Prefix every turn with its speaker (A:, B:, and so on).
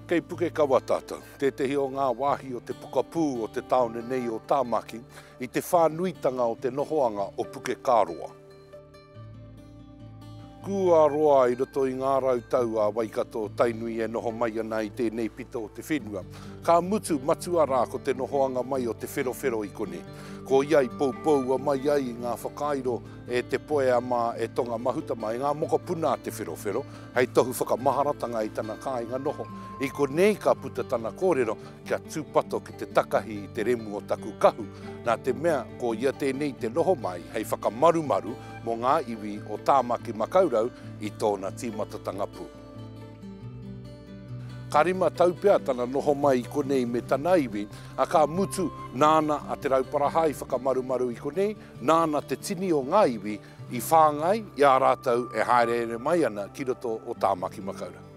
A: Kei Pukekaaroa tātou, teetehi o ngā waahi o te pukapū o te taone nei o Taamaki I te whānuitanga o te nohoanga o Pukekaaroa. Kua roa I roto I ngā rautau a Waikato-Tainui e noho mai ana I tēnei pito o te whenua. Ka mutu matua rā ko te nohoanga mai o te wherowhero I Koinei. Ko iai poupou a mai ai I ngā whakairo e te poe ama e tonga mahuta mai ngā moko puna te wherowhero. Hei tohu whakamaharatanga I tana kāinga noho. I Koinei ka puta tana koorero kia tūpato ki te takahi I te remu o taku kahu. Nā te mea ko ia tēnei te noho mai hei whakamarumaru mo ngā iwi o Taamaki Makaurau I tōna tīmatatanga pū. Ka rima tau pea tana noho mai I Koinei me tana iwi, a ka mutu nāna a te rauparahai whakamarumaru I Koinei, nāna te tini o ngā iwi I whāngai I a rātau e haere mai ana ki roto o Taamaki Makaurau.